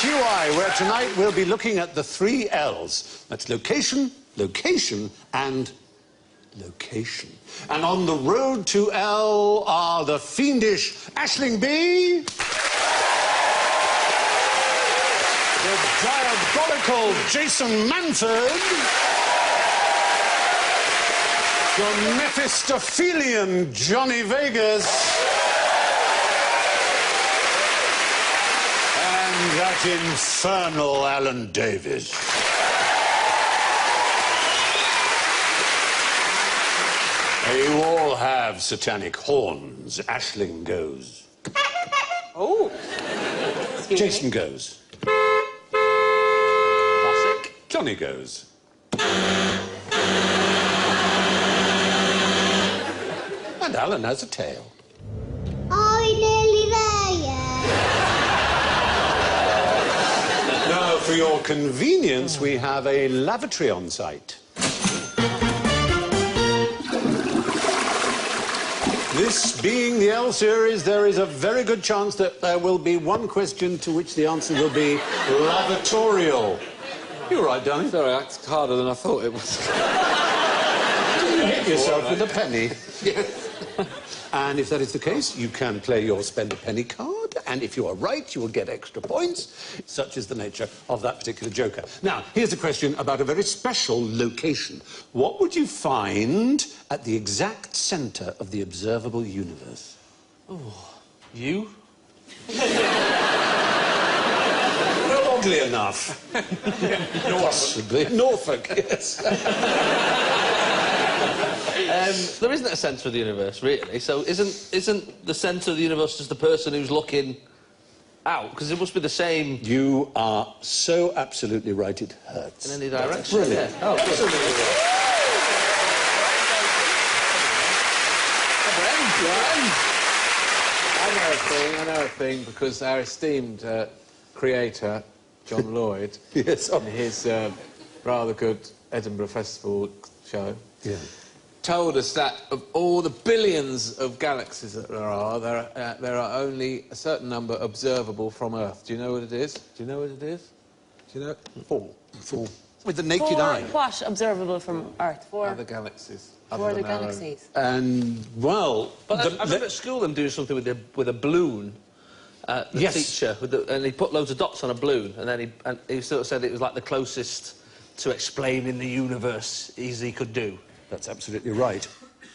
QI, where tonight we'll be looking at the 3 L's. That's location, location, and location. And on the road to L are the fiendish Aisling B, the diabolical Jason Manford, the Mephistophelian Johnny Vegas, and that infernal Alan Davis. You all have satanic horns. Aisling goes. Oh. Jason goes. Classic. Johnny goes. And Alan has a tail. Are we nearly there yet? Now, for your convenience, we have a lavatory on site. This being the L series, there is a very good chance that there will be one question to which the answer will be lavatorial. You all right, darling? Sorry, that's harder than I thought it was. You hit yourself with a penny. Yes. And if that is the case, you can play your spend a penny card, and if you are right, you will get extra points. Such is the nature of that particular joker. Now, here's a question about a very special location. What would you find at the exact centre of the observable universe? Oh, you? Well, oddly enough. Possibly. Norfolk, yes. There isn't a centre of the universe, really, so isn't the centre of the universe just the person who's looking out? Because it must be the same... You are so absolutely right, it hurts. In any direction? Brilliant. Yeah. Oh, absolutely. I know a thing, because our esteemed creator, John Lloyd, Yes. in his rather good Edinburgh Festival show, Yeah. told us that of all the billions of galaxies that there are only a certain number observable from Earth. Do you know what it is? Do you know what it is? Do you know? 4. 4. With the naked eye. What observable from Earth? 4 Other galaxies. other galaxies. And, well... But I remember at school them doing something with a balloon. The Yes. teacher, and he put loads of dots on a balloon, and then he sort of said it was like the closest to explaining the universe as he could do. That's absolutely right.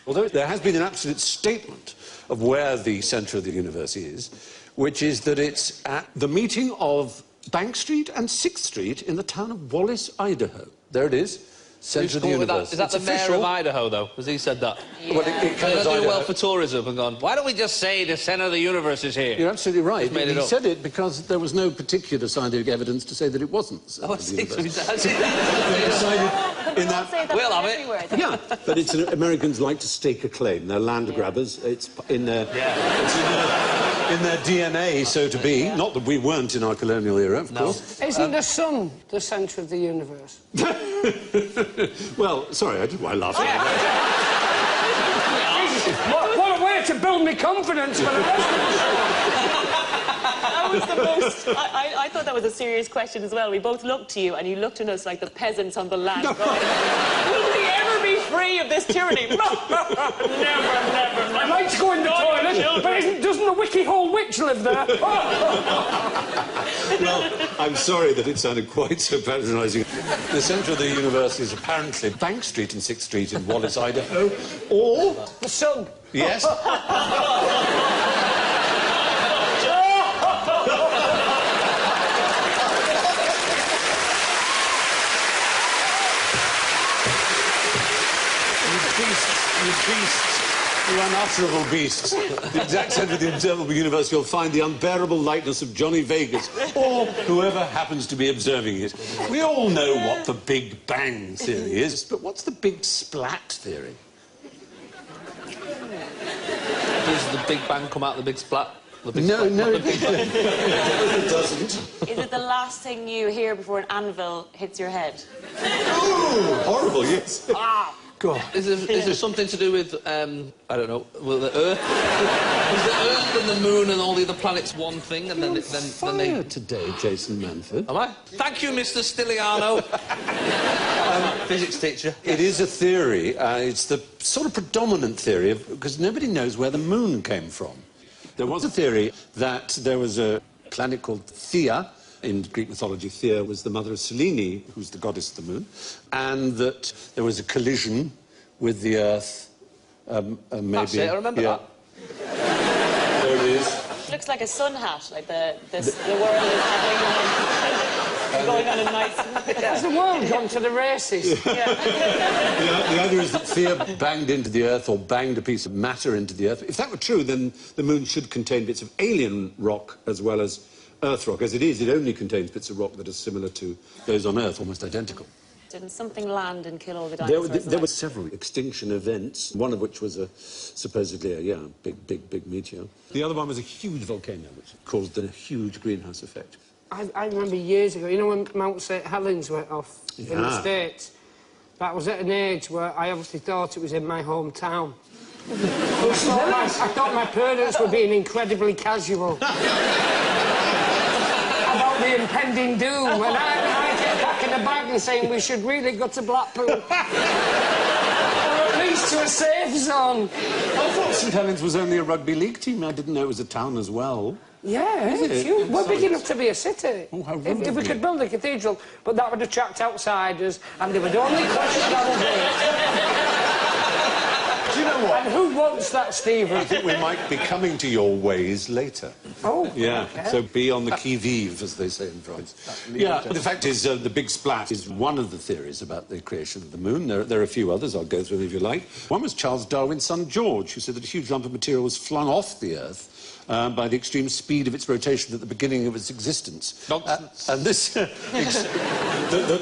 Although there has been an absolute statement of where the centre of the universe is, which is that it's at the meeting of Bank Street and 6th Street in the town of Wallace, Idaho. There it is. Centre of the universe. Is that It's the mayor official. of Idaho, though? Because he said that. Yeah. Well, it They're covers doing Idaho. well for tourism and gone, why don't we just say the centre of the universe is here? You're absolutely right. He's made it He up. said it because there was no particular scientific evidence to say that it wasn't the centre Oh, I of the see. So universe. he They decided in Say that... that We'll have it. everywhere. Yeah, but it's Americans like to stake a claim. They're land grabbers. It's in their... It's in their DNA, so to be. Yeah. Not that we weren't in our colonial era, of course. Isn't the sun the centre of the universe? Well, sorry, why laugh at that? What a way to build me confidence for the rest of the show. That was the most... I thought that was a serious question as well. We both looked to you, and you looked at us like the peasants on the land. Going, will we ever be free of this tyranny? Never. I like to go in the toilet, but doesn't the Wiki Hole Witch live there? Well, I'm sorry that it sounded quite so patronising. The centre of the universe is apparently Bank Street and 6th Street in Wallace, Idaho, or... The sun. Yes. You beasts, you unutterable beasts. The exact centre of the observable universe, you'll find the unbearable likeness of Johnny Vegas, or whoever happens to be observing it. We all know what the Big Bang theory is, but what's the Big Splat theory? Does the Big Bang come out of the Big Splat? The big No, splat, no, not it the Big Bang. doesn't. Is it the last thing you hear before an anvil hits your head? Ooh, horrible, yes. Go on. Is there something to do with, I don't know, well, the Earth? Is the Earth and the Moon and all the other planets one thing, and then they... Fire today, Jason Manford. Am I? Thank you, Mr. Stiliano. Physics teacher. It is a theory. It's the sort of predominant theory, because nobody knows where the moon came from. There was a theory that there was a planet called Thea. In Greek mythology, Thea was the mother of Selene, who's the goddess of the moon, and that there was a collision with the Earth, maybe... That's it, I remember that. There it is. Looks like a sun hat, like the world is having going on a nice... Has the world gone to the races? Yeah. The idea is that Thea banged into the Earth or banged a piece of matter into the Earth. If that were true, then the moon should contain bits of alien rock as well as Earth rock. As it is, it only contains bits of rock that are similar to those on Earth, almost identical. Didn't something land and kill all the dinosaurs? There were several extinction events, one of which was supposedly a big meteor. The other one was a huge volcano, which caused a huge greenhouse effect. I remember years ago, you know when Mount St Helens went off in the States? That was at an age where I obviously thought it was in my hometown. I thought my parents were being incredibly casual about the impending doom, and I get back in the bag and saying we should really go to Blackpool. Or at least to a safe zone. I thought St Helens was only a rugby league team. I didn't know it was a town as well. Yeah, it's huge. We're big enough to be a city. Oh, how if we could build a cathedral, but that would attract outsiders, and they would only question our date. Do you know what? And who wants that, Stephen? I think we might be coming to your ways later. Oh, yeah. okay. So be on the qui vive, as they say in France. Yeah. The fact is, the big splat is one of the theories about the creation of the moon. There are a few others. I'll go through them if you like. One was Charles Darwin's son George, who said that a huge lump of material was flung off the Earth by the extreme speed of its rotation at the beginning of its existence. Nonsense. And this... the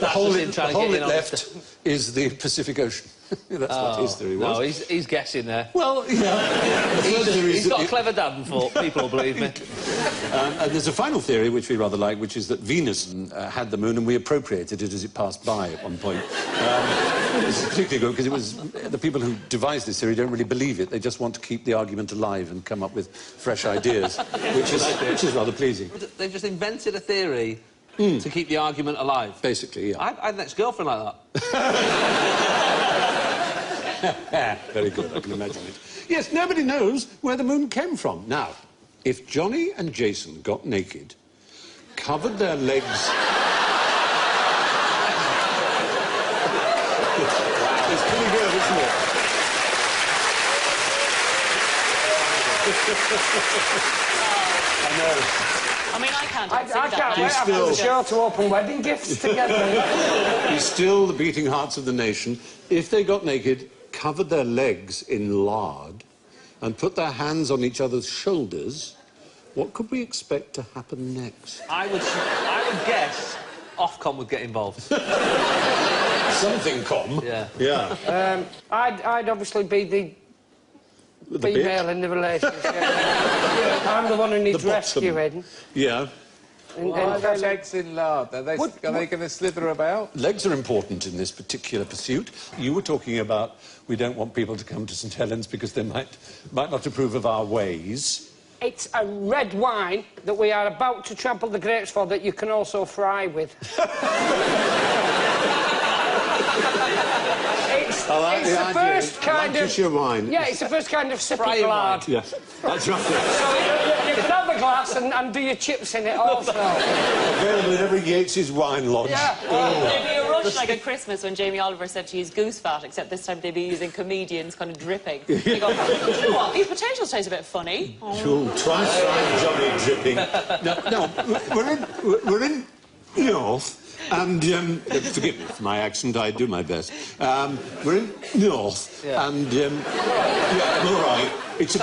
hole it left is the Pacific Ocean. That's what his theory was. No, he's guessing there. Well, yeah. He's got a clever dad and thought people will believe me. And there's a final theory, which we rather like, which is that Venus had the moon and we appropriated it as it passed by at one point. It's particularly good because it was... The people who devised this theory don't really believe it. They just want to keep the argument alive and come up with fresh ideas, which is rather pleasing. They've just invented a theory to keep the argument alive. Basically, yeah. I had an ex-girlfriend like that. Very good, I can imagine it. Yes, nobody knows where the moon came from. Now, if Johnny and Jason got naked, covered their legs... Wow. It's pretty good, isn't it? I know. I mean, I can't I can't wait after the show to open wedding gifts together. He's still the beating hearts of the nation. If they got naked, covered their legs in lard, and put their hands on each other's shoulders, what could we expect to happen next? I would guess Ofcom would get involved. Something com. Yeah. Yeah. I'd obviously be the female in the relationship. I'm the one who needs rescuing. Yeah. Why are their legs in lard? Are they going to slither about? Legs are important in this particular pursuit. You were talking about we don't want people to come to St Helens because they might not approve of our ways. It's a red wine that we are about to trample the grapes for that you can also fry with. It's the first kind of... wine. Yeah, it's the first kind of sipping lard. Yeah, that's right. So you can have the glass and do your chips in it also. Available in every Yates's wine lodge. Yeah. It'd be a rush like at Christmas when Jamie Oliver said to use goose fat, except this time they'd be using comedians kind of dripping. They go, you know what, these potatoes taste a bit funny. Sure, twice Johnny dripping. No, we're in North. And, forgive me for my accent, I do my best. We're in North, and, yeah, all right. It's a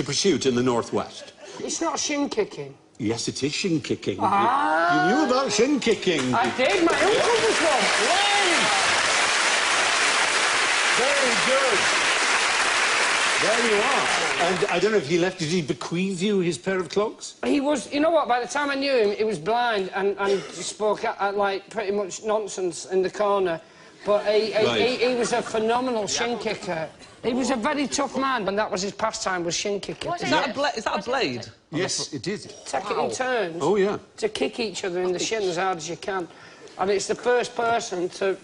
pursuit in the Northwest. It's not shin kicking. Yes, it is shin kicking. Ah. You knew about shin kicking. I did, my uncle was one. Very good. There you are. And I don't know if did he bequeath you his pair of clogs? He was, you know what, by the time I knew him, he was blind and he spoke like pretty much nonsense in the corner. But he was a phenomenal shin kicker. He was a very tough man, and that was his pastime, was shin kicking. Is that a blade? Yes, it is. Take it in turns. Oh, yeah. To kick each other in the shin as hard as you can. And it's the first person to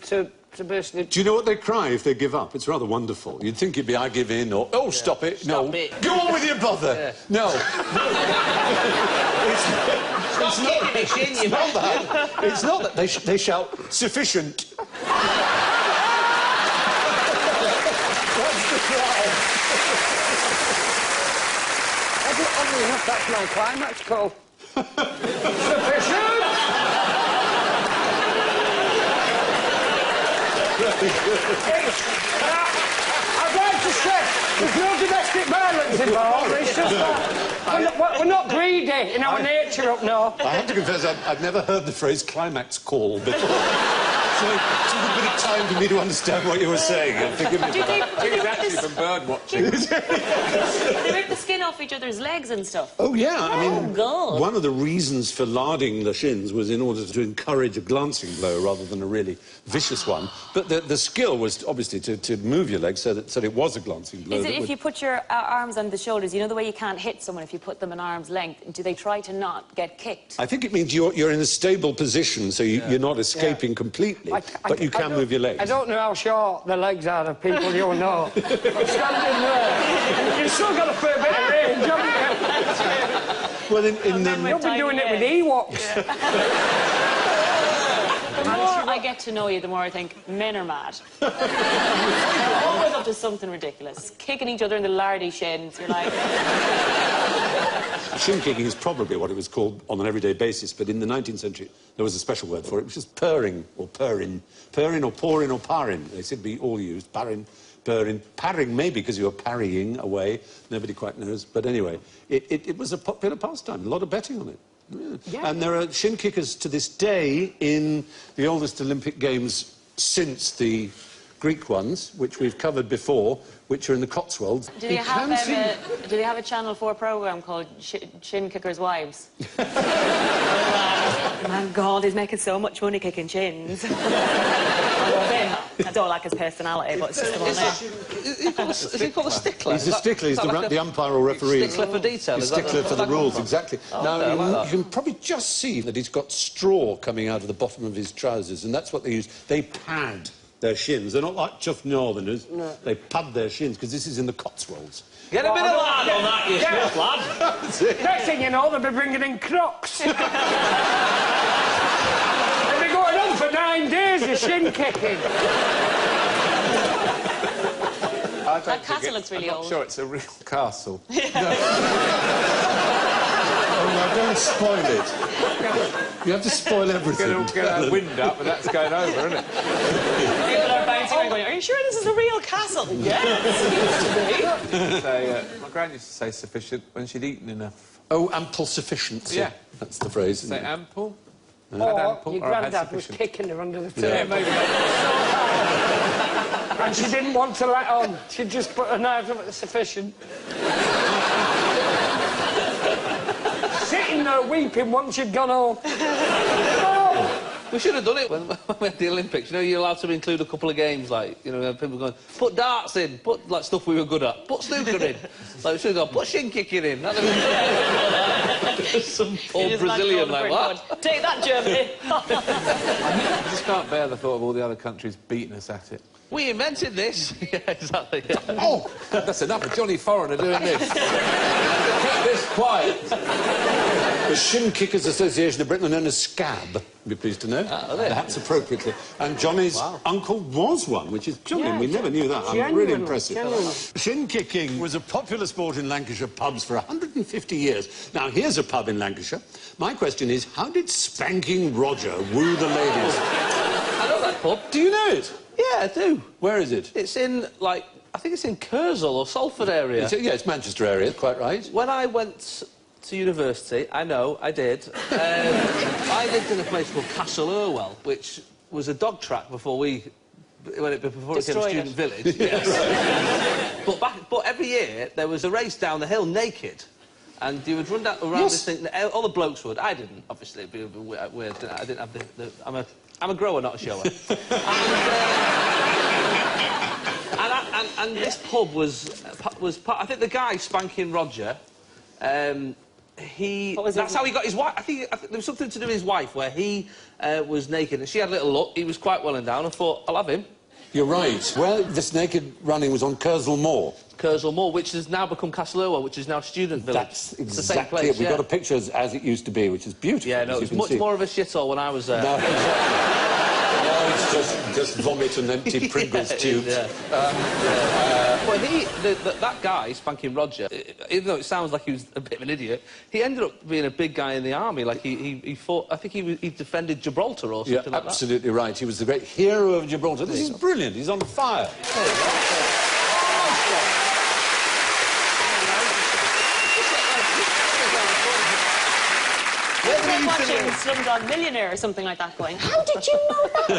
basically... Do you know what they cry if they give up? It's rather wonderful. You'd think it'd be, I give in, or, oh, stop it. Stop it. Go on with your bother. Yeah. No. Stop kicking the shin, you Not that. It's not that. They shout, sufficient. That's the cry. Oddly enough, that's my climax call. Sufficient! I'd like to say, there's no domestic violence involved. It's just we're not greedy in our nature up north. I have to confess, I've never heard the phrase climax call before. So it took a bit of time for me to understand what you were saying. Forgive me for that. It's actually from bird watching. They rip the skin off each other's legs and stuff. Oh, yeah. I mean, God. one of the reasons for larding the shins was in order to encourage a glancing blow rather than a really vicious one. But the skill was obviously to move your legs so that it was a glancing blow. Is it if you put your arms on the shoulders, you know the way you can't hit someone if you put them an arm's length? Do they try to not get kicked? I think it means you're in a stable position, so you're not escaping completely, but you can move your legs. I don't know how short the legs are of people you know. But standing there, you've still got a fair bit of range, haven't you? Well, You've been doing it with Ewoks. The more I get to know you, the more I think men are mad. They're always up to something ridiculous. Kicking each other in the lardy shins, you're like... Shin kicking is probably what it was called on an everyday basis, but in the 19th century there was a special word for it, which is purring, or purring. Purring or pouring or parring. They seem to be all used. Parring, purring. Parring, maybe because you were parrying away. Nobody quite knows. But anyway, it was a popular pastime. A lot of betting on it. Yeah. And there are shin kickers to this day in the oldest Olympic Games since the Greek ones, which we've covered before, which are in the Cotswolds. Do they have a Channel 4 programme called Shin Kickers' Wives? My God, he's making so much money kicking shins. I don't like his personality, but it's just the one there. Is he called a stickler? He's a stickler. He's the umpire or referee. Stickler for detail. He's stickler for the rules, exactly. Oh, now, okay, you can probably just see that he's got straw coming out of the bottom of his trousers, and that's what they use. They pad their shins. They're not like tough northerners. No. They pad their shins, because this is in the Cotswolds. Get a bit of lard on that, you smart lad. Next thing you know, they'll be bringing in Crocs. They'll be going on for 9 days of shin kicking. That castle looks really old. I'm not sure it's a real castle. Oh, no, don't spoil it. You have to spoil everything. Get that wind up, but that's going over, isn't it? People are bouncing around going, are you sure this is a real castle? Yes, it used to be. My gran used to say sufficient when she'd eaten enough. Oh, ample sufficiency. Yeah. That's the phrase, isn't Say it? ample? Or ample, your or I had granddad was sufficient. kicking her under the Yeah, table. maybe. And she didn't want to let on. She just put her knife up at the sufficient. Sitting there weeping once she'd gone home. No! We should have done it when we had the Olympics. You know, you're allowed to include a couple of games, like, you know, people going, put darts in, put, like, stuff we were good at, put snooker in. Like, we should have gone, put shin kicking in. Some poor Brazilian like, what? Take that, Germany. I just can't bear the thought of all the other countries beating us at it. We invented this. Yeah, exactly. Yeah. Oh, that's enough of Johnny Foreigner doing this. Keep this quiet. The Shin Kickers Association of Britain are known as SCAB, you'll be pleased to know. Are they? That's appropriately. And Johnny's uncle was one, which is charming. We never knew that. I'm really impressive. Shin kicking was a popular sport in Lancashire pubs for 150 years. Now, here's a pub in Lancashire. My question is, how did Spanking Roger woo the ladies? I know that pub. Do you know it? Yeah, I do. Where is it? It's in, like, I think it's in Kersal or Salford area. It's Manchester area, quite right. When I went to university, I know, I did, I lived in a place called Castle Irwell, which was a dog track before it became a student village. Yes. but every year, there was a race down the hill naked. And you would run around this thing, all the blokes would. I didn't, obviously, it'd be a bit weird. I didn't have I'm a I'm a grower, not a shower. And this pub was part... I think the guy, Spanking Roger, that's how he got his wife. I think there was something to do with his wife, where he was naked, and she had a little look. He was quite well and down. I thought, I'll have him. You're right. Well, this naked running was on Kersal Moor. Kersal Moor, which has now become Castle Irwell, which is now Student Village. That's exactly it. We've got a picture as it used to be, which is beautiful. Yeah, no, it was much more of a shithole when I was there. No, exactly. Now it's just vomit and empty Pringles tubes. Yeah. Well, that guy, Spanking Roger, even though it sounds like he was a bit of an idiot, he ended up being a big guy in the army. Like, he fought... I think he defended Gibraltar or something like that. Yeah, absolutely right. He was the great hero of Gibraltar. This is brilliant. He's on fire. We're watching Slumdog Millionaire or something like that going, how did you know that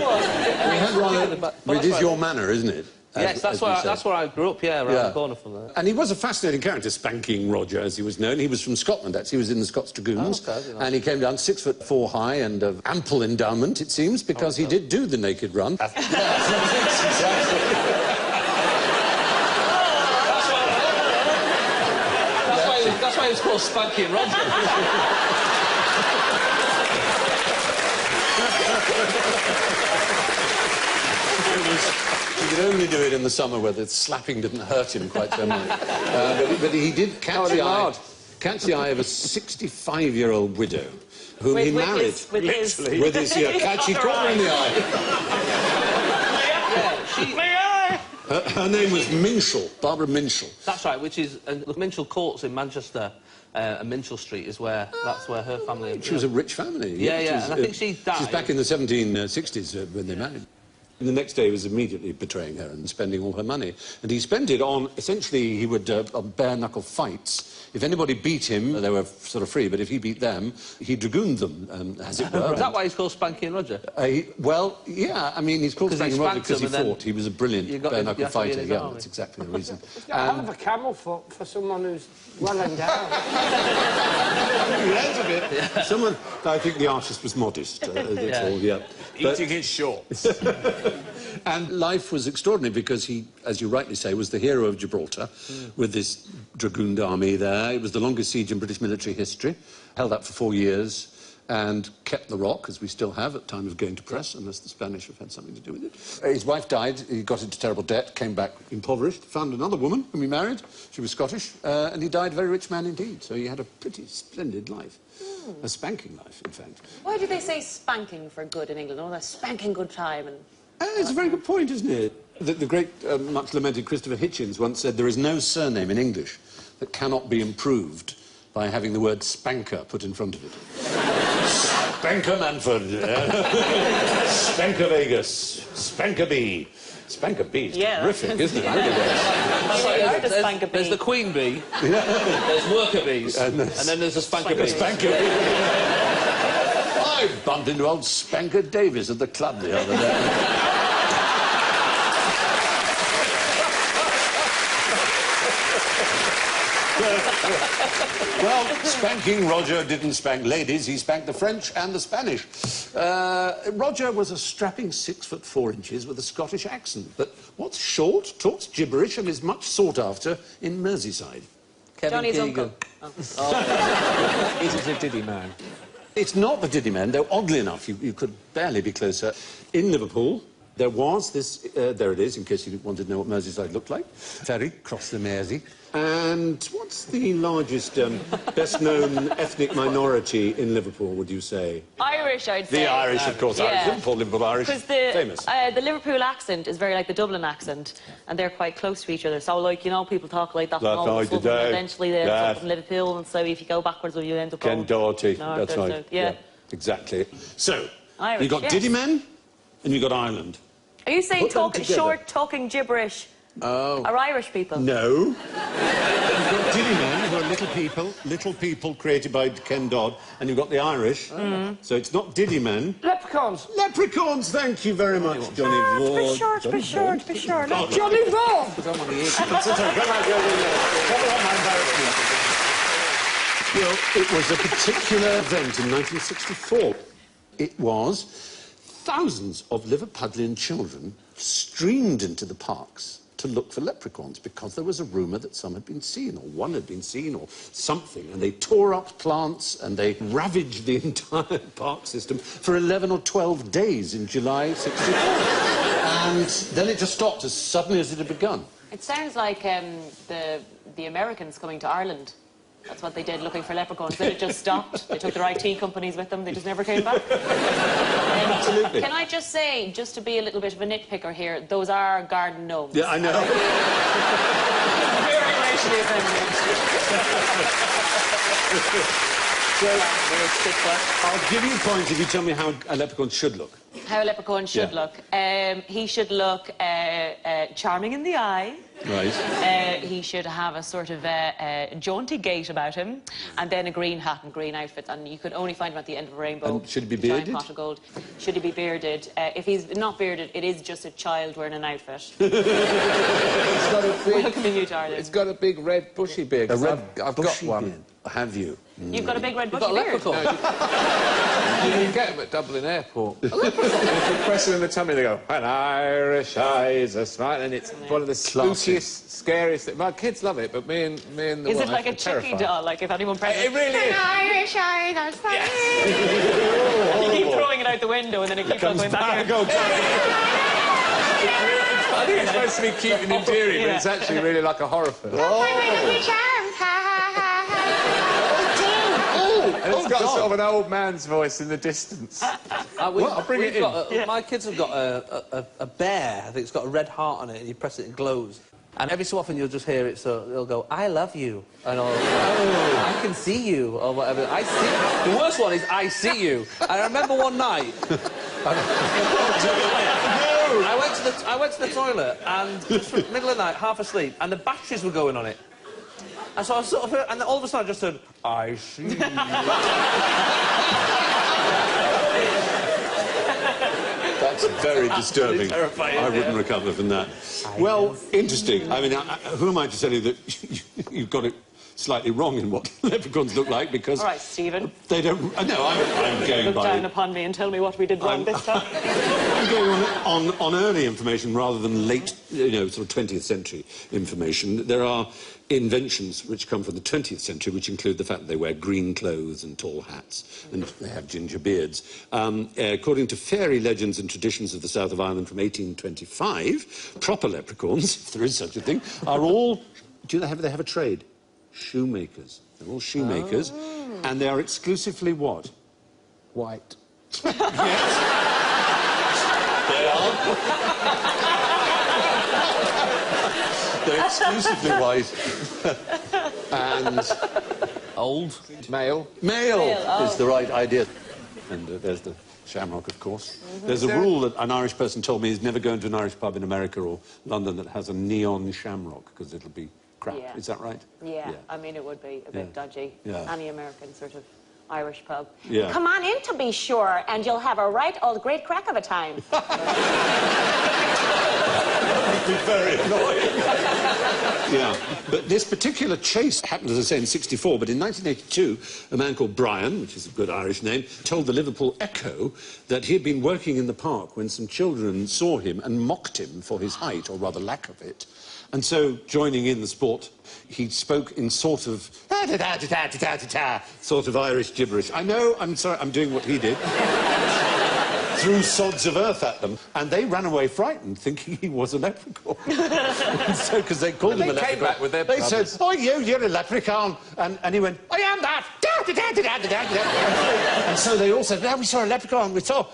was? But it is your manor, isn't it? Yes, that's where I grew up, yeah, around the corner from there. And he was a fascinating character, Spanking Roger, as he was known. He was from Scotland, actually. He was in the Scots Dragoons. Oh, okay, and he came down 6'4" high and of ample endowment, it seems, because he did do the naked run. That's why he was called Spanking Roger. He could only do it in the summer where the slapping didn't hurt him quite so much. But he did catch the eye of a 65-year-old widow whom he married. With his catchy corner in the eye. Her name was Minshall, Barbara Minshall. That's right, which is... the Minshall Courts in Manchester, and Minshall Street is where... That's where her family... She was a rich family. Yeah, and I think she died... She's back in the 1760s when they married. And the next day he was immediately betraying her and spending all her money. And he spent it on, essentially, he would, on bare-knuckle fights. If anybody beat him, they were sort of free, but if he beat them, he dragooned them, as it were. Is that why he's called Spanking Roger? Well, yeah, I mean, he's called Spanking Roger because he fought. He was a brilliant bare-knuckle fighter, yeah, that's exactly the reason. He's got a hell of a camel foot for someone who's well endowed. A bit. Yeah. Someone, I think the artist was modest, that's all, yeah. Eating his shorts. And life was extraordinary because he, as you rightly say, was the hero of Gibraltar with this dragooned army there. It was the longest siege in British military history, held up for 4 years and kept the rock, as we still have, at time of going to press, unless the Spanish have had something to do with it. His wife died, he got into terrible debt, came back impoverished, found another woman whom he married. She was Scottish, and he died a very rich man indeed. So he had a pretty splendid life. A spanking life, in fact. Why do they say spanking for good in England? Oh, they're spanking good time and... It's a very good point, isn't it? The great, much-lamented Christopher Hitchens once said there is no surname in English that cannot be improved by having the word spanker put in front of it. Spanker Manford, Spanker Vegas, Spanker B. Spanker B is terrific, isn't it? There's the Queen Bee, there's Worker Bees, and then there's the Spanker Bee. Spanker Bee. I bumped into old Spanker Davis at the club the other day. Well, Spanking Roger didn't spank ladies, he spanked the French and the Spanish. Roger was a strapping 6'4" with a Scottish accent, but what's short, talks gibberish, and is much sought after in Merseyside. Johnny's uncle. Is it a diddy man? It's not the Diddy Man, though oddly enough, you could barely be closer. In Liverpool, there was this, there it is, in case you wanted to know what Merseyside looked like. Ferry, cross the Mersey. And what's the largest, best-known ethnic minority in Liverpool, would you say? Irish, I'd say. The Irish, of course. Irish. Liverpool Irish. Because famous. The Liverpool accent is very like the Dublin accent, and they're quite close to each other. So, like, you know, people talk like that. And eventually they end up in Liverpool, and so if you go backwards, you end up Ken Doherty, north, that's right. South. Yeah, exactly. So, Irish, you got Diddy Man, and you got Ireland. Are you saying talking gibberish? Oh. Are Irish people? No. You've got Diddy Men, who are little people created by Ken Dodd, and you've got the Irish. So it's not Diddy Men. Leprechauns. Leprechauns, thank you very much, Johnny Vaughan. Be sure. Not Johnny Vaughan. Well, it was a particular event in 1964. It was thousands of Liverpudlian children streamed into the parks to look for leprechauns because there was a rumour that some had been seen, or one had been seen, or something. And they tore up plants and they ravaged the entire park system for 11 or 12 days in July 64. And then it just stopped as suddenly as it had begun. It sounds like the Americans coming to Ireland. That's what they did, looking for leprechauns. Then it just stopped. They took their IT companies with them. They just never came back. Absolutely. Can I just say, just to be a little bit of a nitpicker here, those are garden gnomes. Yeah, I know. Very racially offended. I'll give you points if you tell me how a leprechaun should look. How a leprechaun should look. He should look charming in the eye. Right. He should have a sort of jaunty gait about him, and then a green hat and green outfit, and you could only find him at the end of a rainbow. And should he be bearded? Pot of gold. Should he be bearded? If he's not bearded, it is just a child wearing an outfit. It's got a big... Welcoming you to Ireland. It's got a big red bushy beard. I've got one. Beard. Have you? You've got a big red bushy Got a beard. leprechaun. You can get them at Dublin Airport. If you press them in the tummy, they go, "An Irish eyes are smile," and it's one of the spookiest, scariest things. My kids love it, but me and the Is wife it like a are chicky terrified. doll? Like if anyone presses It really is. Irish eyes are smiling. You keep throwing it out the window, and then it keeps on going back in. I think it's supposed to be cute and endearing, but it's actually really like a horror film. And it's got sort of an old man's voice in the distance. I'll bring it in. My kids have got a bear. I think it's got a red heart on it, and you press it, it glows. And every so often you'll just hear it, so they'll go, "I love you," and I can see you, or whatever. I see. The worst one is "I see you." And I remember one night. I went to the toilet, and just middle of the night, half asleep, and the batteries were going on it. And so I sort of heard, and all of a sudden I just said, "I see you." That's very disturbing. terrifying, I wouldn't recover from that. Well, interesting. I mean, who am I to tell you that you've got it slightly wrong in what leprechauns look like, because... All right, Stephen. They don't... No, I'm going Look by... down upon me and tell me what we did wrong this time. I'm going on early information rather than late, sort of 20th century information. There are inventions which come from the 20th century, which include the fact that they wear green clothes and tall hats, and they have ginger beards. According to fairy legends and traditions of the south of Ireland from 1825, proper leprechauns, if there is such a thing, are all... Do they have a trade? Shoemakers. They're all shoemakers, and they are exclusively what? White. Yes. They are. They're exclusively white. And... Old. Male. Male is the right idea. And there's the shamrock, of course. There's a rule that an Irish person told me is never go into an Irish pub in America or London that has a neon shamrock, because it'll be crap. Yeah. Is that right? Yeah, I mean, it would be a bit dodgy. Yeah. Any American sort of Irish pub. Yeah. Come on in, to be sure, and you'll have a right old great crack of a time. It'd be very annoying. Yeah, but this particular chase happened, as I say, in '64, but in 1982, a man called Brian, which is a good Irish name, told the Liverpool Echo that he had been working in the park when some children saw him and mocked him for his height, or rather lack of it. And so, joining in the sport, he spoke in sort of... sort of Irish gibberish. I know, I'm sorry, I'm doing what he did. Threw sods of earth at them, and they ran away frightened, thinking he was a leprechaun. So, because they called him a leprechaun. They came back with their They brothers. said, "Oh, you're a leprechaun." And he went, "I am that." And so they all said, "Yeah, we saw a leprechaun. We saw,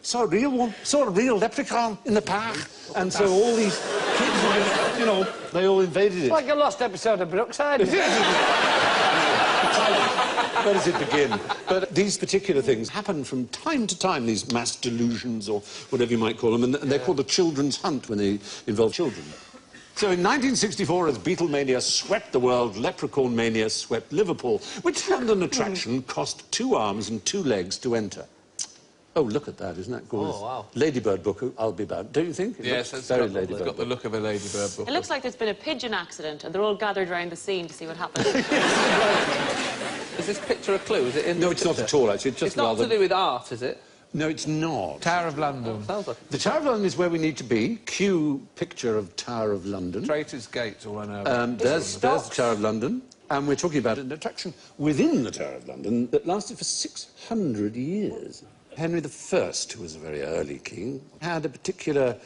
saw a real one. Saw a real leprechaun in the park." And so all these kids, they all invaded it. Like a lost episode of Brookside. Where does it begin? But these particular things happen from time to time, these mass delusions, or whatever you might call them, and they're called a children's hunt when they involve children. So in 1964, as Beatlemania swept the world, Leprechaun Mania swept Liverpool, which London attraction cost 2 arms and 2 legs to enter. Oh, look at that, isn't that gorgeous? Oh, wow. Ladybird book, I'll be bound. Don't you think? Yes, it's it's very got Ladybird the book. look of a ladybird book. It looks like there's been a pigeon accident, and they're all gathered around the scene to see what happened. Is this picture a clue? Is it in No, the it's not picture? at all, actually. It's just It's not rather... to do with art, is it? No, it's not. Tower of London. Sounds like The Tower of London is where we need to be. Cue picture of Tower of London. Traitors' Gate or whatever. There's the Tower of London. And we're talking about an attraction within the Tower of London that lasted for 600 years. Henry I, who was a very early king, had a particular,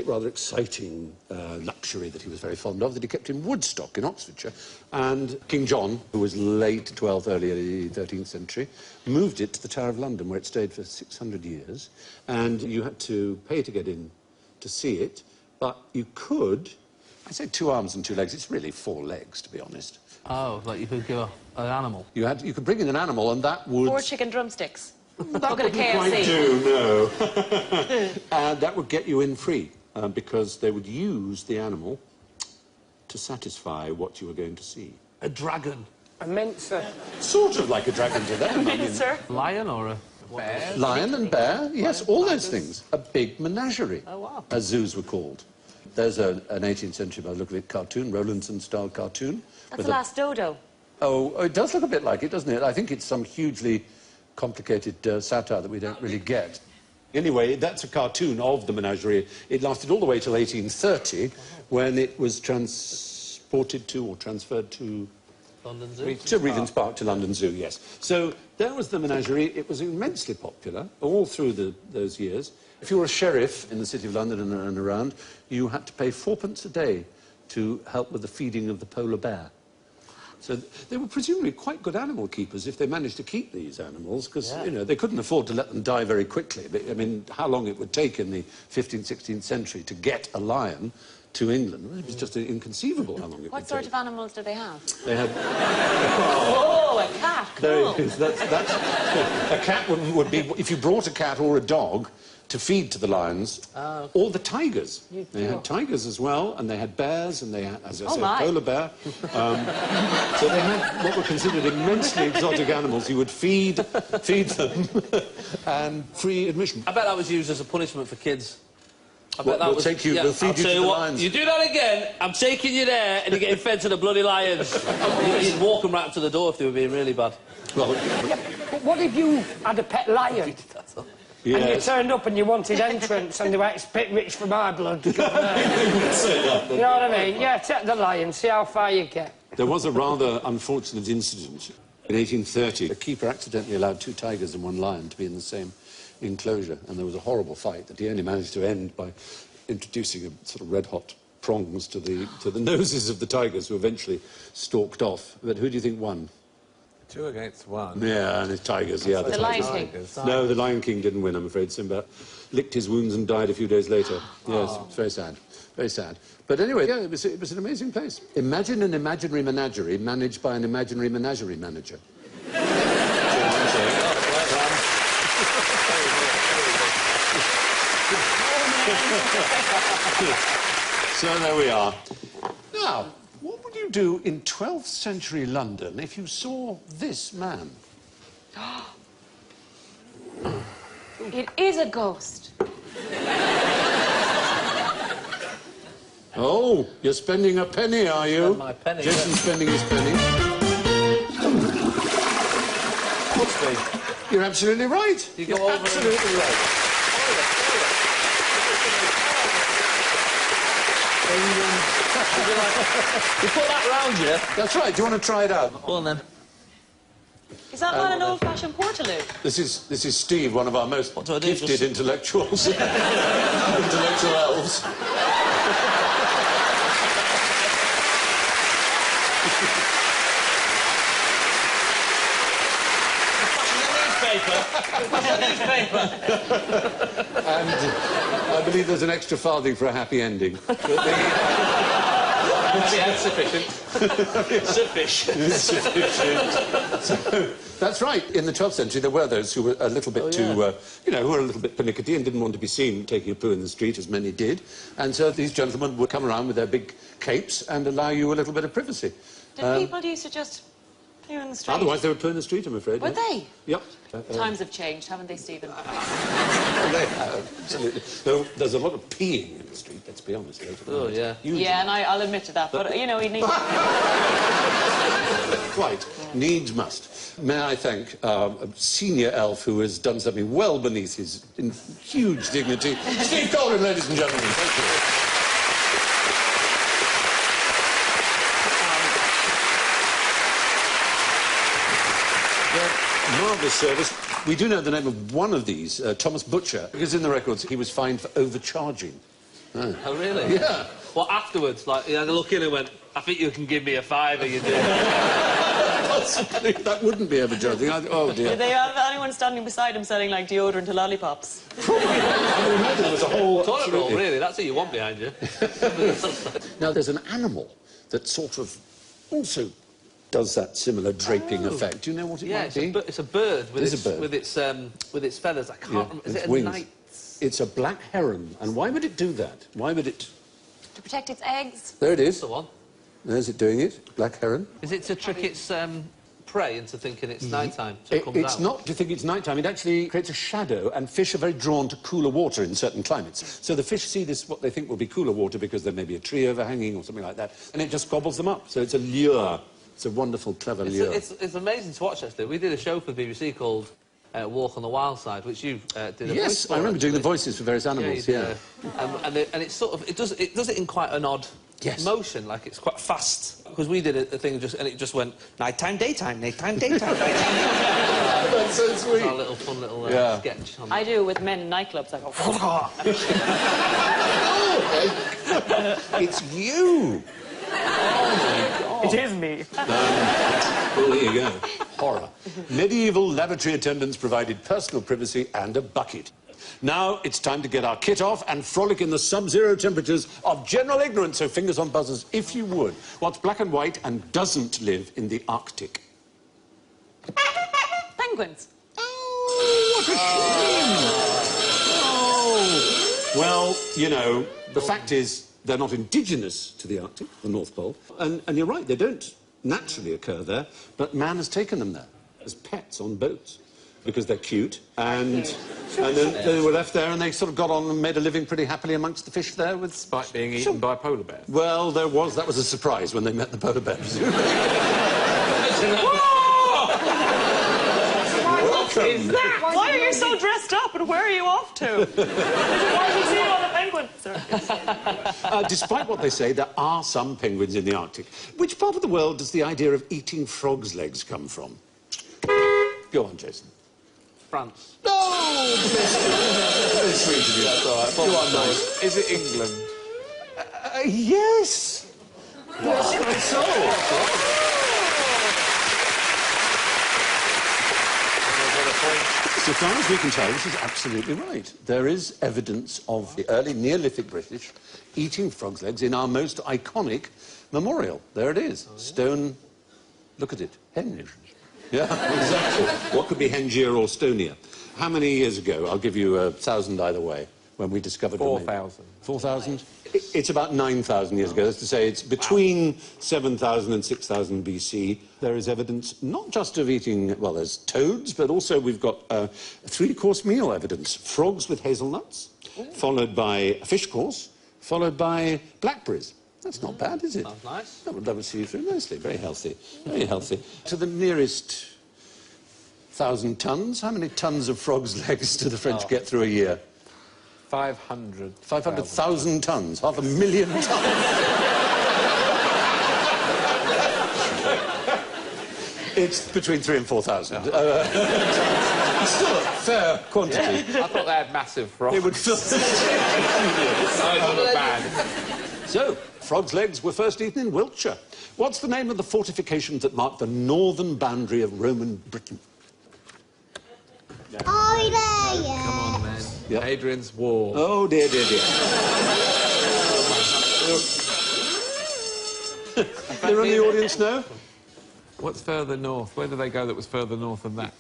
rather exciting luxury that he was very fond of, that he kept in Woodstock in Oxfordshire. And King John, who was late 12th, early 13th century, moved it to the Tower of London, where it stayed for 600 years. And you had to pay to get in to see it, but you could... I say 2 arms and 2 legs. It's really 4 legs, to be honest. Oh, like you could give an animal. You could bring in an animal, and that would... 4 chicken drumsticks. That Look at a wouldn't KFC. quite do, no. And that would get you in free, because they would use the animal to satisfy what you were going to see. A dragon. A mincer. Sort of like a dragon to them. I mean, Sir? Lion or a... Bear. lion and bear, yes, all those things. A big menagerie, Oh, wow. as zoos were called. There's an 18th century, by the look of it, cartoon, Rowlandson-style cartoon. That's with the last dodo. Oh, it does look a bit like it, doesn't it? I think it's some hugely complicated satire that we don't really get. Anyway, that's a cartoon of the menagerie. It lasted all the way till 1830, when it was transported to, or transferred to... London Zoo? To Regent's Park, to London Zoo, yes. So there was the menagerie. It was immensely popular all through those years. If you were a sheriff in the City of London and around, you had to pay 4p a day to help with the feeding of the polar bear. So they were presumably quite good animal keepers if they managed to keep these animals, because, you know, they couldn't afford to let them die very quickly. But, I mean, how long it would take in the 15th, 16th century to get a lion to England, it was just inconceivable how long it would take. What sort of animals do they have? They had... Oh, a cat. Cool. That's a cat would be... If you brought a cat or a dog to feed to the lions, or the tigers. They had tigers as well, and they had bears, and they had, as I said, polar bear. So they had what were considered immensely exotic animals. You would feed them, and free admission. I bet that was used as a punishment for kids. I bet What, that we'll was... take you, we'll feed I'll you tell to the what, lions. you do that again, I'm taking you there, and you're getting fed to the bloody lions. You'd walk them right up to the door if they were being really bad. Well, But what if you had a pet lion? And you yes. turned up and you wanted entrance and they went, it's a bit rich for my blood. You know what I mean? Yeah, take the lion, see how far you get. There was a rather unfortunate incident. In 1830, a keeper accidentally allowed 2 tigers and 1 lion to be in the same enclosure, and there was a horrible fight that he only managed to end by introducing a sort of red-hot prongs to the noses of the tigers, who eventually stalked off. But who do you think won? 2 against 1. Yeah, and the tigers, yeah. The Lion King. No, the Lion King didn't win, I'm afraid. Simba licked his wounds and died a few days later. Yes, it's very sad. Very sad. But anyway, yeah, it was an amazing place. Imagine an imaginary menagerie managed by an imaginary menagerie manager. So there we are. Now, what would you do in 12th century London if you saw this man? It is a ghost. Oh, you're spending a penny, are you? Spend my penny, Jason's spending his penny. Must be. You're absolutely right. You go You're over and- absolutely right. You put that round you. That's right. Do you want to try it out? Go on then. Is that not an old-fashioned Portaloo? This is Steve, one of our most What do I do? gifted Just- intellectuals. Intellectual elves. And I believe there's an extra farthing for a happy ending. Yeah, sufficient. Sufficient. So, that's right. In the 12th century, there were those who were a little bit too, you know, who were a little bit pernickety and didn't want to be seen taking a poo in the street, as many did. And so these gentlemen would come around with their big capes and allow you a little bit of privacy. Did people used to just They were in the street. Otherwise, they would poo in the street, I'm afraid. Were they? Yep. Times have changed, haven't they, Stephen? They have, absolutely. Though there's a lot of peeing in the street, let's be honest. Oh, yeah. Yeah, and I'll admit to that, but, you know, he needs... Quite. Needs must. May I thank a senior elf who has done something well beneath his huge dignity. Steve Colvin, ladies and gentlemen. Thank you. Marvellous service. We do know the name of one of these, Thomas Butcher, because in the records he was fined for overcharging. Oh, really? Yeah. Well, afterwards, like, he had a look in and went, I think you can give me a fiver, you do. Possibly. That wouldn't be overcharging. Oh, dear. Did they have anyone standing beside him selling, like, deodorant or lollipops? Probably. I would imagine there was a whole... Toilet roll, really. That's who you want behind you. Now, there's an animal that sort of also does that similar draping effect. Do you know what it might be? It's a bird with its feathers. I can't remember. Is it a night? It's a black heron. And why would it do that? Why would it... To protect its eggs. There it is. That's the one. There's it doing it. Black heron. Is it to trick its prey into thinking it's night-time, so it comes It's out? not to think it's night-time. It actually creates a shadow, and fish are very drawn to cooler water in certain climates. So the fish see this, what they think will be cooler water, because there may be a tree overhanging or something like that, and it just gobbles them up. So it's a lure. It's a wonderful, clever lure. It's amazing to watch, actually. We did a show for the BBC called Walk on the Wild Side, which you did a voice Yes, for, I remember doing the actually. voices for various animals, Yeah. And it's sort of... It does it in quite an odd motion, like it's quite fast. Because we did a thing and it just went nighttime, daytime, nighttime, daytime, nighttime. That's so sweet. Our little fun little sketch. I do with men in nightclubs. I go... It's you! It is me. Well, there you go. Horror. Medieval lavatory attendants provided personal privacy and a bucket. Now it's time to get our kit off and frolic in the sub-zero temperatures of general ignorance, so fingers on buzzers, if you would. What's black and white and doesn't live in the Arctic? Penguins. Oh, what a shame! Oh. Well, you know, the fact is they're not indigenous to the Arctic, the North Pole. And you're right, they don't naturally occur there, but man has taken them there as pets on boats because they're cute, and then they were left there and they sort of got on and made a living pretty happily amongst the fish there with... Despite being eaten by polar bears. Well, that was a surprise when they met the polar bears. Why are you so dressed up and where are you off to? Why have you seen all the penguins? Sorry. Despite what they say, there are some penguins in the Arctic. Which part of the world does the idea of eating frogs' legs come from? Go on, Jason. France. No! Very sweet of you. That's all right. Go on, nice. Is it England? Yes! Yes, so. So far as we can tell, this is absolutely right. There is evidence of the early Neolithic British eating frogs' legs in our most iconic memorial. There it is. Stone... Look at it. Henge. Yeah, exactly. What could be Hengier or Stonier? How many years ago? I'll give you 1,000 either way, when we discovered... 4,000. 4,000? It's about 9,000 years ago. That's to say, it's between 7,000 and 6,000 BC. There is evidence not just of eating, well, there's toads, but also we've got a three-course meal evidence. Frogs with hazelnuts, followed by a fish course, followed by blackberries. That's not bad, is it? Sounds nice. That would see you through nicely. Very healthy. Very healthy. To the nearest 1,000 tons, how many tons of frogs' legs do the French get through a year? 500. 500,000 tons. 500,000 tons. It's between 3,000 and 4,000. Still a fair quantity. I thought they had massive frogs. It would fill the size of a bag. So, frogs' legs were first eaten in Wiltshire. What's the name of the fortifications that mark the northern boundary of Roman Britain? Are we there yet? Come on, man. Yep. Hadrian's Wall. Oh, dear, dear, dear. Anyone in the audience know? What's further north? Where did they go that was further north than that?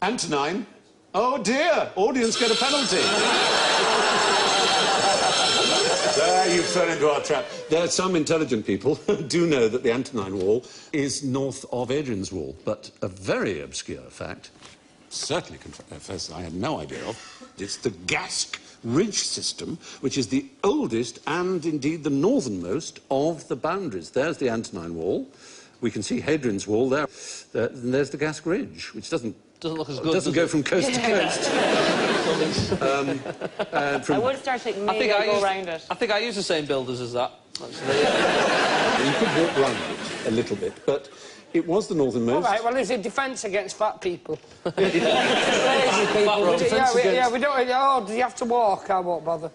Antonine. Oh, dear. Audience get a penalty. So, You fell into our trap. There are some intelligent people who do know that the Antonine Wall is north of Hadrian's Wall, but a very obscure fact, certainly confess I had no idea of, it's the Gasque ridge system, which is the oldest and indeed the northernmost of the boundaries. There's the Antonine Wall. We can see Hadrian's Wall there. And there's the Gasque ridge, which doesn't look as good. Doesn't go from coast to coast. I would start thinking maybe I'll go around it. I think I use the same builders as that. You could walk round it a little bit, but it was the northernmost. All right, well, is it defence against fat people? Lazy people. Yeah, we don't... Oh, do you have to walk? I won't bother.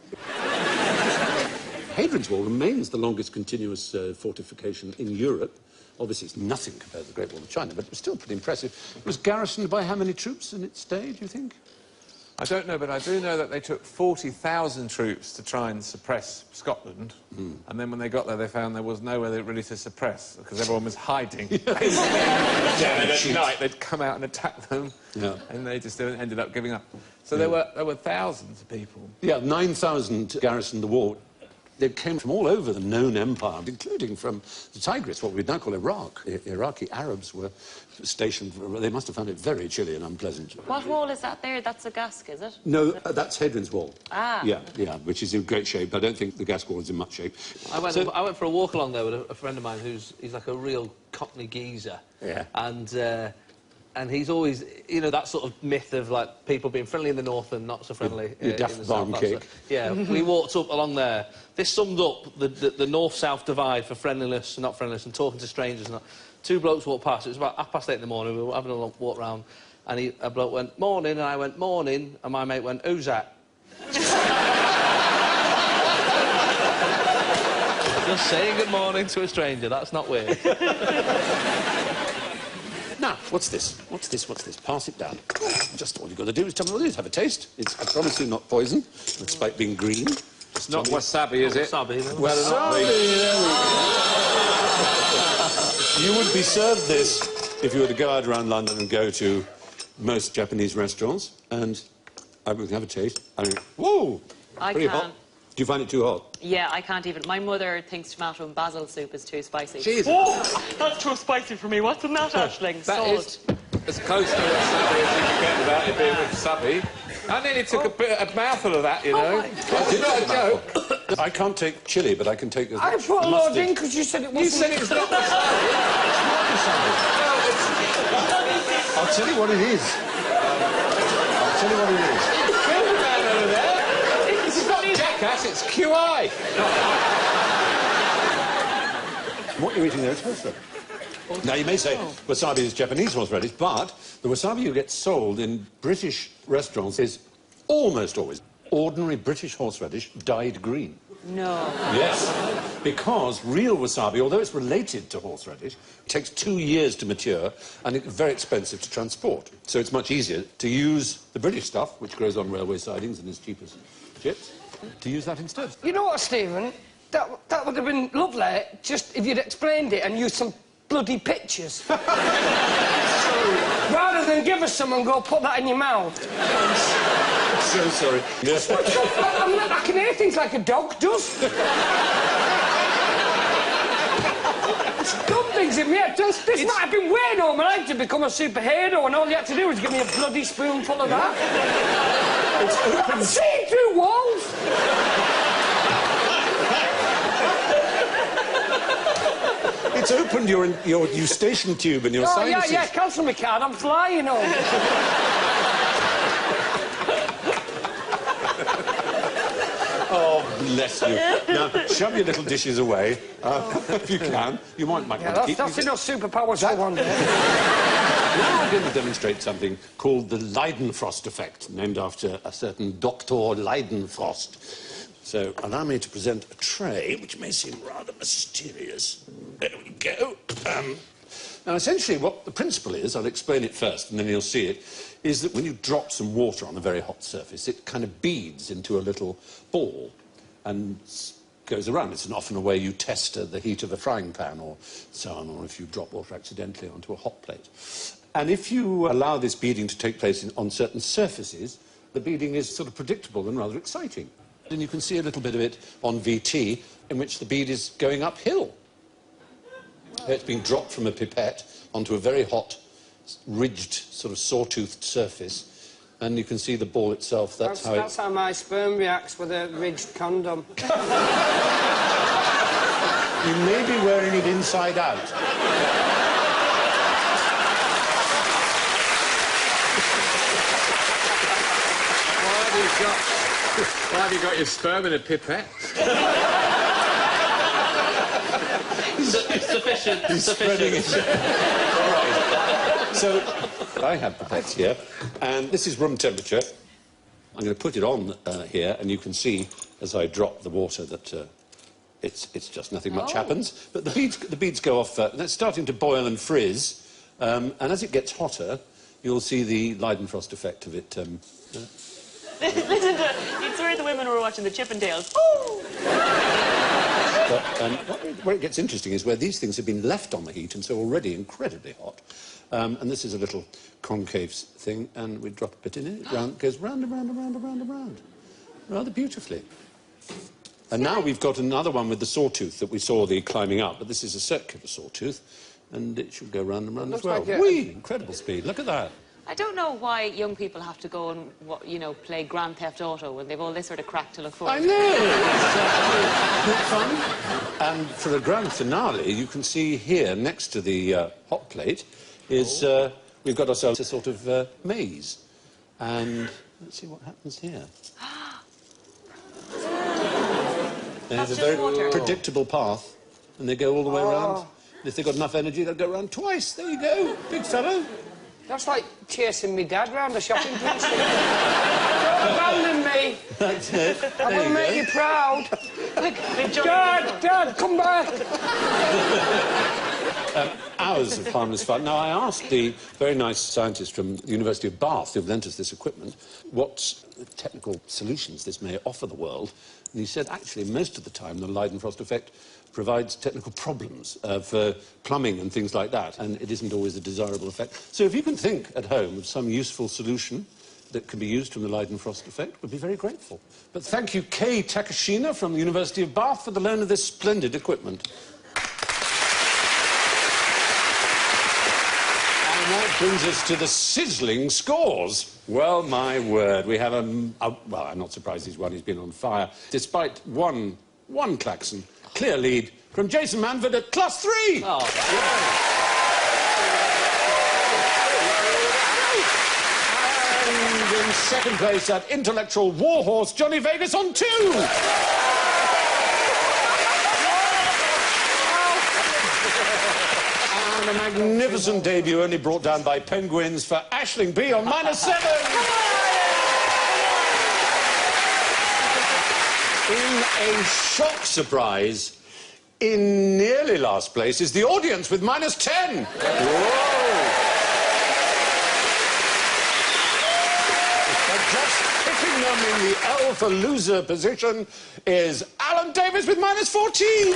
Hadrian's Wall remains the longest continuous fortification in Europe. Obviously, it's nothing compared to the Great Wall of China, but it was still pretty impressive. It was garrisoned by how many troops in its day, do you think? I don't know, but I do know that they took 40,000 troops to try and suppress Scotland, and then when they got there, they found there was nowhere really to suppress, because everyone was hiding. And at night, they'd come out and attack them, and they just ended up giving up. So there were thousands of people. Yeah, 9,000 garrisoned the wall. They came from all over the known empire, including from the Tigris, what we'd now call Iraq. Iraqi Arabs were stationed... They must have found it very chilly and unpleasant. What wall is that there? That's a Gasque, is it? No, that's Hadrian's Wall. Ah. Yeah, which is in great shape. I don't think the Gasque Wall is in much shape. I went for a walk along there with a friend of mine he's like a real Cockney geezer. Yeah. And he's always, you know, that sort of myth of, like, people being friendly in the north and not so friendly in the south. Cake. Yeah, we walked up along there. This summed up the north-south divide for friendliness and not friendliness and talking to strangers and that. Two blokes walked past. It was about 8:30 in the morning. We were having a long walk round. And a bloke went, "Morning," and I went, "Morning," and my mate went, "Who's that?" Just saying good morning to a stranger, that's not weird. Now, what's this? What's this? Pass it down. Just all you've got to do is tell me what it is. Have a taste. It's, I promise you, not poison, despite being green. It's not wasabi, is it? Wasabi, no. Wasabi! You would be served this if you were to go out around London and go to most Japanese restaurants, and I would have a taste. I mean, whoa! Pretty hot. Do you find it too hot? Yeah, I can't even. My mother thinks tomato and basil soup is too spicy. Jesus. Oh, that's too spicy for me. What's in that, Aisling? That is as close to wasabi as you can get without it being wasabi. I nearly took a mouthful of that, you know. It's not a joke. I can't take chilli, but I can take... I put a load in because you said it wasn't... You said it was not wasabi. I'll tell you what it is. It's not jackass, it's QI. What you're eating there is horseradish. Now, you may say wasabi is Japanese horseradish, but the wasabi you get sold in British restaurants is almost always ordinary British horseradish dyed green. No. Yes, because real wasabi, although it's related to horseradish, takes 2 years to mature and it's very expensive to transport. So it's much easier to use the British stuff, which grows on railway sidings and is cheap as chips, to use that instead. You know what, Stephen? That would have been lovely just if you'd explained it and used some bloody pictures. Rather than give us some and go put that in your mouth. So sorry. Yes. I mean, I can hear things like a dog does. It's done things in me. This might have been way over my life to become a superhero, and all you had to do was give me a bloody spoonful of that. It's see through walls. It's opened your eustachian tube and your sinuses. Yeah, cancel my card. I'm flying home. Oh, bless you. Now, shove your little dishes away, if you can. You might want to keep... That's enough superpowers for one day. Now I'm going to demonstrate something called the Leidenfrost effect, named after a certain Dr. Leidenfrost. So, allow me to present a tray, which may seem rather mysterious. There we go. Now, essentially, what the principle is, I'll explain it first, and then you'll see it, is that when you drop some water on a very hot surface, it kind of beads into a little ball and goes around. It's often a way you test the heat of a frying pan or so on, or if you drop water accidentally onto a hot plate. And if you allow this beading to take place on certain surfaces, the beading is sort of predictable and rather exciting. And you can see a little bit of it on VT, in which the bead is going uphill. It's being dropped from a pipette onto a very hot, ridged, sort of sawtoothed surface. And you can see the ball itself. That's how my sperm reacts with a ridged condom. You may be wearing it inside out. Why have you got your sperm in a pipette? Sufficient. He's spreading it. All right. So, I have pipettes here, and this is room temperature. I'm going to put it on here, and you can see, as I drop the water, that it's just nothing much happens. But the beads go off, they're starting to boil and frizz, and as it gets hotter, you'll see the Leidenfrost effect of it. Listen to it. You'd swear the women were watching the Chippendales. Ooh! But where it gets interesting is where these things have been left on the heat and so already incredibly hot. And this is a little concave thing, and we drop a bit in it. It goes round and round and round and round and round. Rather beautifully. And now we've got another one with the sawtooth that we saw the climbing up, but this is a circular sawtooth, and it should go round and round as well. Like Whee! Incredible speed. Look at that. I don't know why young people have to go and, you know, play Grand Theft Auto when they've all this sort of crack to look forward I to. know! It's fun. And for the grand finale, you can see here, next to the hot plate, is we've got ourselves a sort of maze. And let's see what happens here. There's a very predictable path, and they go all the way around. And if they've got enough energy, they'll go around twice. There you go, big fellow. That's like chasing me dad round a shopping precinct. Don't abandon me. That's it. I will make you proud. Dad, come back. Hours of harmless fun. Now, I asked the very nice scientist from the University of Bath who lent us this equipment what technical solutions this may offer the world. And he said, actually, most of the time, the Leidenfrost effect provides technical problems for plumbing and things like that, and it isn't always a desirable effect. So if you can think at home of some useful solution that can be used from the Leidenfrost effect, we'd be very grateful. But thank you, Kei Takashina from the University of Bath, for the loan of this splendid equipment. And that brings us to the sizzling scores. Well, my word, we have well, I'm not surprised he's won, he's been on fire. Despite one klaxon, clear lead from Jason Manford at +3. Oh. And in second place, that intellectual warhorse, Johnny Vegas, on 2. And a magnificent debut only brought down by penguins for Aisling B on -7. In a shock surprise, in nearly last place is the audience with -10. Whoa! But just picking them in the L for loser position is Alan Davis with -14.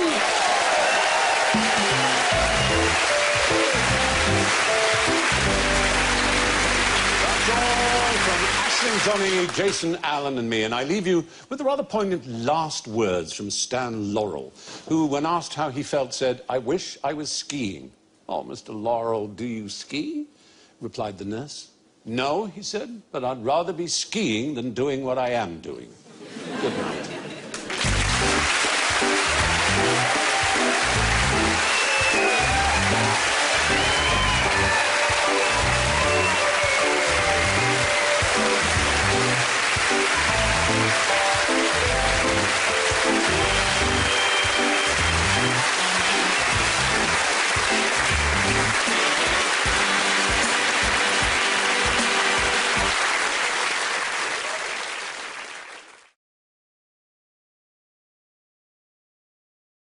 Johnny, Jason, Alan and me, and I leave you with the rather poignant last words from Stan Laurel, who, when asked how he felt, said, "I wish I was skiing." "Oh, Mr. Laurel, do you ski?" replied the nurse. "No," he said, "but I'd rather be skiing than doing what I am doing." Good night.